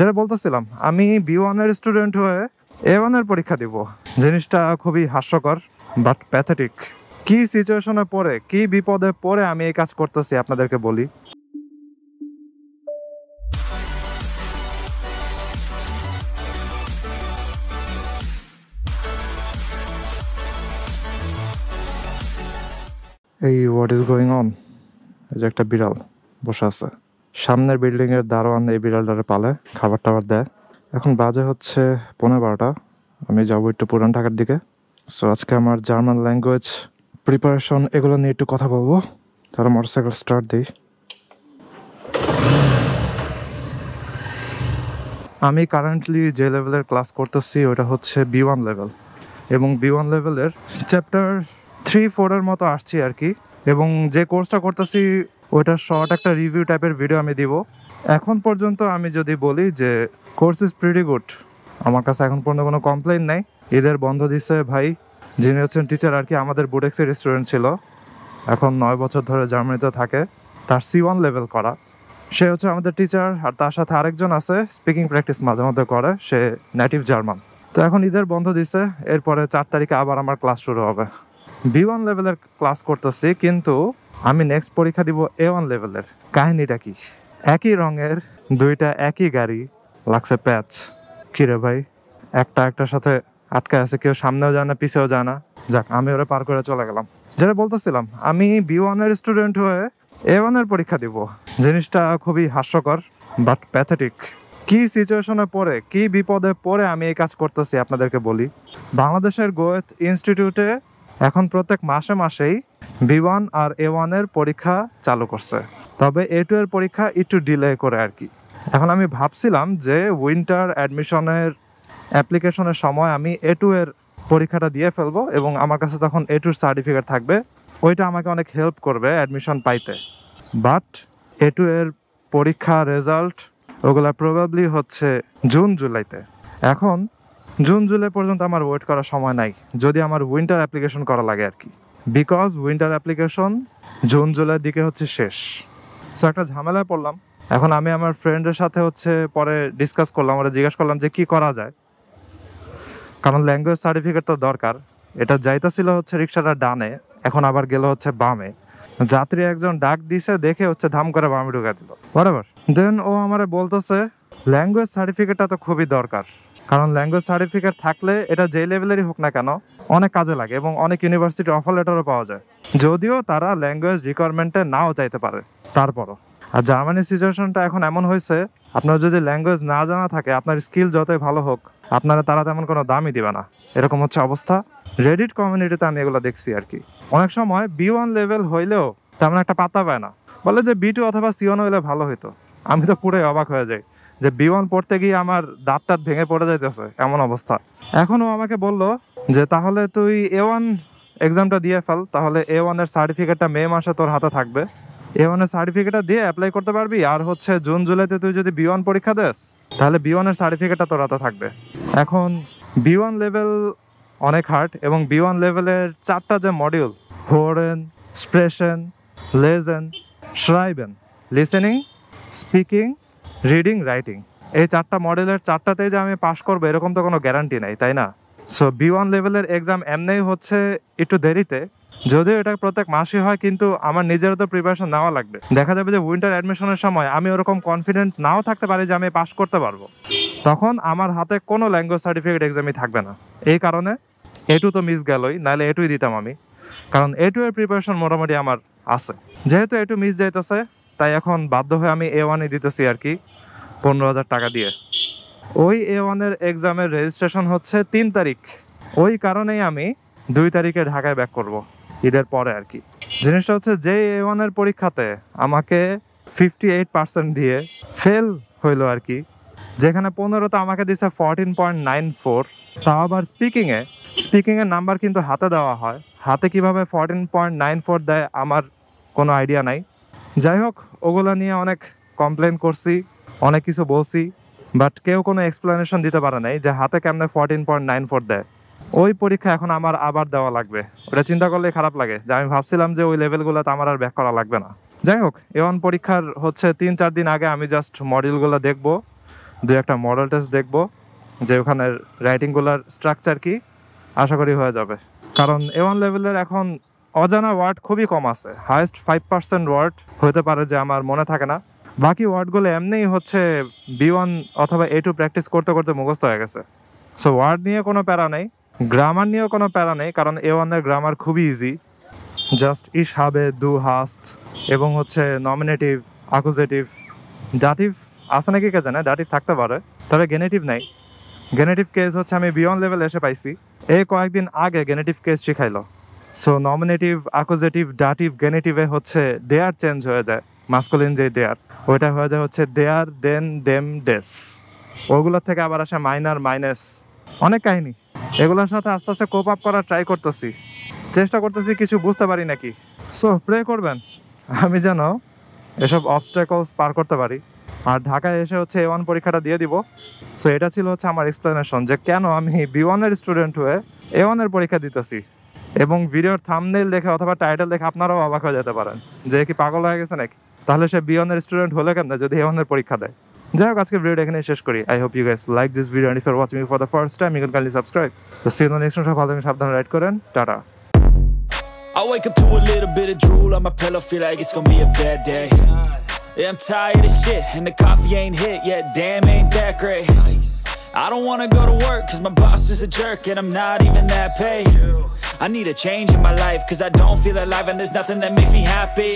যেটা বলতেছিলাম, আমি B1 এর স্টুডেন্ট হয়ে A1 এর পরীক্ষা দিব। জিনিসটা খুবই হাস্যকর বাট প্যাথেটিক। কি সিচুয়েশনে পড়ে, কি বিপদে পড়ে আমি এই কাজ করতেছি আপনাদেরকে বলি। এই হোয়াট ইজ গোয়িং অন? এই যে একটা বিড়াল বসে আছে সামনের বিল্ডিং এর দারোয়ান, এই বিড়ালটারে পালে, খাবার টাবার দেয়। এখন বাজে হচ্ছে 11:15। আমি যাবো একটু পুরান ঢাকার দিকে। সো আজকে আমার জার্মান ল্যাঙ্গুয়েজ প্রিপারেশন এগুলো নিয়ে একটু কথা বলবো। তাহলে মোটরসাইকেল স্টার্ট দিই। আমি কারেন্টলি যে লেভেলের ক্লাস করতেছি ওটা হচ্ছে B1 লেভেল, এবং B1 লেভেলের চ্যাপ্টার 3-4 মতো আসছি আর কি। এবং যে কোর্সটা করতেছি ওইটার শর্ট একটা রিভিউ টাইপের ভিডিও আমি দিব। এখন পর্যন্ত আমি যদি বলি যে কোর্স ইজ প্রিটি গুড, আমার কাছে এখন পর্যন্ত কোনো কমপ্লেইন নেই। ঈদের বন্ধ দিচ্ছে ভাই, যিনি হচ্ছেন টিচার আর কি, আমাদের বুডেক্সের স্টুডেন্ট ছিল, এখন 9 বছর ধরে জার্মানিতে থাকে, তার C1 লেভেল করা। সে হচ্ছে আমাদের টিচার, আর তার সাথে আরেকজন আছে স্পিকিং প্র্যাকটিস মাঝে মধ্যে করে, সে নেটিভ জার্মান। তো এখন ঈদের বন্ধ দিছে, এরপরে 4 তারিখে আবার আমার ক্লাস শুরু হবে। B1 লেভেলের ক্লাস করতেছি, কিন্তু আমি নেক্সট পরীক্ষা দিব A1 লেভেলের। কাহিনীটা কি? একই রঙের দুইটা একই গাড়ি, লাগছে প্যাচ। কিরে ভাই, একটার সাথে আটকে আছে, কেউ সামনেও যায় না পিছেও যায় না। যাক, আমি ওরা পার করে চলে গেলাম। যেটা বলতেছিলাম, আমি B1 এর স্টুডেন্ট হয়ে A1 এর পরীক্ষা দিব। জিনিসটা খুবই হাস্যকর বাট প্যাথেটিক। কি সিচুয়েশনে পড়ে, কি বিপদে পড়ে আমি এই কাজ করতেছি আপনাদেরকে বলি। বাংলাদেশের গোয়েত ইনস্টিটিউটে এখন প্রত্যেক মাসে মাসেই B1 আর A1 এর পরীক্ষা চালু করছে, তবে A2 এর পরীক্ষা একটু ডিলে করে আর কি। এখন আমি ভাবছিলাম যে উইন্টার অ্যাডমিশনের অ্যাপ্লিকেশনের সময় আমি A2 এর পরীক্ষাটা দিয়ে ফেলবো, এবং আমার কাছে তখন A2 সার্টিফিকেট থাকবে, ওইটা আমাকে অনেক হেল্প করবে অ্যাডমিশন পাইতে। বাট A2 এর পরীক্ষা রেজাল্ট ওগুলা প্রবাবলি হচ্ছে জুন জুলাইতে। এখন জুন জুলাই পর্যন্ত আমার ওয়েট করার সময় নাই, যদি আমার উইন্টার অ্যাপ্লিকেশন করা লাগে আর কি, বিকজ উইন্টার অ্যাপ্লিকেশন জুন জুলাইয়ের দিকে হচ্ছে শেষ। সো একটা ঝামেলায় পড়লাম। এখন আমি আমার ফ্রেন্ডের সাথে হচ্ছে পরে ডিসকাস করলাম, ওরা জিজ্ঞাসা করলাম যে কি করা যায়, কারণ ল্যাঙ্গুয়েজ সার্টিফিকেট তো দরকার। এটা যাইতেছিল হচ্ছে রিক্সাটা ডানে, এখন আবার গেল হচ্ছে বামে। যাত্রী একজন ডাক দিছে দেখে হচ্ছে ধাম করে বামে ঢুকে দিল, বরাবর। দেন ও আমারে বলতেছে ল্যাঙ্গুয়েজ সার্টিফিকেটটা তো খুবই দরকার, কারণ ল্যাঙ্গুয়েজ সার্টিফিকেট থাকলে এটা যে লেভেলেরই হোক না কেন অনেক কাজে লাগে, এবং অনেক ইউনিভার্সিটি অফার লেটারও পাওয়া যায়, যদিও তারা ল্যাঙ্গুয়েজ রিকোয়ারমেন্টে নাও চাইতে পারে তারপরও। আর জার্মানির সিচুয়েশনটা এখন এমন হয়েছে, আপনার যদি ল্যাঙ্গুয়েজ না জানা থাকে, আপনার স্কিল যতই ভালো হোক, আপনারা তারা তেমন কোনো দামই দিবে না, এরকম হচ্ছে অবস্থা। রেডিট কমিউনিটিতে আমি এগুলো দেখছি আর কি। অনেক সময় B1 লেভেল হইলেও তেমন একটা পাত্তা পায় না, বলে যে B2 অথবা C1 হইলে ভালো হইতো। আমি তো পুরোই অবাক হয়ে যাই যে B1 পড়তে গিয়ে আমার দাঁত টাত ভেঙে পড়ে যাইতেছে, এমন অবস্থা। এখনও আমাকে বললো যে তাহলে তুই A1 এক্সামটা দিয়ে ফেল, তাহলে A1 এর সার্টিফিকেটটা মে মাসে তোর হাতে থাকবে, A1 এর সার্টিফিকেটটা দিয়ে অ্যাপ্লাই করতে পারবি, আর হচ্ছে জুন জুলাইতে তুই যদি B1 পরীক্ষা দেস তাহলে B1 এর সার্টিফিকেটটা তোর হাতে থাকবে। এখন B1 লেভেল অনেক হার্ড, এবং B1 লেভেলের 4টা যে module, হোরেন, স্প্রেশন, লেজেন, শ্রাইবেন, listening, speaking, reading, writing, এই 4টা মডেলের 4টাতেই যে আমি পাশ করবো এরকম তো কোনো গ্যারান্টি নাই, তাই না? সো B1 লেভেলের এক্সাম এমনিই হচ্ছে একটু দেরিতে, যদিও এটা প্রত্যেক মাসই হয়, কিন্তু আমার নিজেরও তো প্রিপারেশন নেওয়া লাগবে। দেখা যাবে যে উইন্টার অ্যাডমিশনের সময় আমি ওরকম কনফিডেন্ট নাও থাকতে পারি যে আমি পাশ করতে পারবো, তখন আমার হাতে কোনো ল্যাঙ্গুয়েজ সার্টিফিকেট এক্সামই থাকবে না। এই কারণে A2 তো মিস গেলই, নাহলে A2ই দিতাম আমি, কারণ A2 এর প্রিপারেশন মোটামুটি আমার আছে। যেহেতু A2 মিস যাইতেছে, তাই এখন বাধ্য হয়ে আমি A1ই দিতেছি আর কি, 15,000 টাকা দিয়ে। ওই A1 এর এক্সামের রেজিস্ট্রেশন হচ্ছে 3 তারিখ, ওই কারণেই আমি 2 তারিখে ঢাকায় ব্যাক করব, ঈদের পরে আর কি। জিনিসটা হচ্ছে যে A1 এর পরীক্ষাতে আমাকে 58% দিয়ে ফেল হইলো আর কি, যেখানে 15তে আমাকে দিছে 14.94, তাও আবার স্পিকিংয়ের নাম্বার কিন্তু হাতে দেওয়া হয়, হাতে কিভাবে 14.94 দেয় আমার কোনো আইডিয়া নাই। যাই হোক, ওগুলো নিয়ে অনেক কমপ্লেন করছি, অনেক কিছু বলছি, বাট কেউ কোনো এক্সপ্লেনেশন দিতে পারে নাই যে হাতে কেমনে 14.94 দেয়। ওই পরীক্ষা এখন আমার আবার দেওয়া লাগবে, ওটা চিন্তা করলে খারাপ লাগে যে আমি ভাবছিলাম যে ওই লেভেলগুলোতে আমার আর ব্যাক করা লাগবে না। যাই হোক, A1 পরীক্ষার হচ্ছে 3-4 দিন আগে আমি জাস্ট মডিউলগুলো দেখবো, দুই একটা মডেল টেস্ট দেখবো যে ওখানে রাইটিংগুলোর স্ট্রাকচার কি, আশা করি হয়ে যাবে। কারণ A1 লেভেলের এখন অজানা ওয়ার্ড খুবই কম আছে, হাইয়েস্ট 5% ওয়ার্ড হতে পারে যে আমার মনে থাকে না, বাকি ওয়ার্ডগুলো এমনিই হচ্ছে B1 অথবা A2 প্র্যাকটিস করতে করতে মুখস্থ হয়ে গেছে। সো ওয়ার্ড নিয়ে কোনো প্যারা নেই, গ্রামার নিয়েও কোনো প্যারা নেই, কারণ A1 এর গ্রামার খুবই ইজি। জাস্ট ইস, habe, du, hast এবং হচ্ছে নমিনেটিভ, অ্যাকুজেটিভ, ডাটিভ আছে নাকি কে জানে, ডাটিভ থাকতে পারে, তবে গেনেটিভ নাই। গেনেটিভ কেস হচ্ছে আমি B1 লেভেল এসে পাইছি, এই কয়েকদিন আগে গেনেটিভ case শিখাইলো। So nominative, accusative, dative, গেনেটিভে হচ্ছে দেয়ার চেঞ্জ হয়ে যায়, মাস্কুলিন যে দেয়ার ওইটা হয়ে যায় হচ্ছে দেয়ার, দেন, দেম, ডেস। ওগুলোর থেকে আবার আসে মাইনার, মাইনাস, অনেক কাহিনী। এগুলোর সাথে আস্তে আস্তে কোপ আপ করার ট্রাই করতেছি, চেষ্টা করতেছি, কিছু বুঝতে পারি নাকি। সো প্রে করবেন আমি যেন এসব অবস্ট্যাকলস পার করতে পারি, আর ঢাকায় এসে হচ্ছে A1 পরীক্ষাটা দিয়ে দিব। সো এটা ছিল হচ্ছে আমার এক্সপ্লেনেশন যে কেন আমি B1 এর স্টুডেন্ট হয়ে A1 এর পরীক্ষা দিতেছি। এবং ভিডিওর থাম্বনেইল দেখে অথবা টাইটেল দেখে আপনারাও অবাক হয়ে যেতে পারেন যে কি পাগল হয়ে গেছে নাকি, তাহলে সে B1 এর স্টুডেন্ট হলে কেন যদি A1 এর পরীক্ষা দেয়। যাই হোক, আজকে ভিডিওটা এখানে শেষ করি। I hope you guys like this video, and if you are watching me for the first time you can kindly subscribe. তো see you in the next video. ভালো থাকুন, সাবধানে রাইড করেন, tata. I wake up to a little bit of drool on my pillow, feel like it's gonna be a bad day. Yeah, I'm tired of shit, and the coffee ain't hit yet, damn ain't that great. I don't wanna go to work, cause my boss is a jerk, and I'm not even that paid. I need a change in my life, cause I don't feel alive, and there's nothing that makes me happy.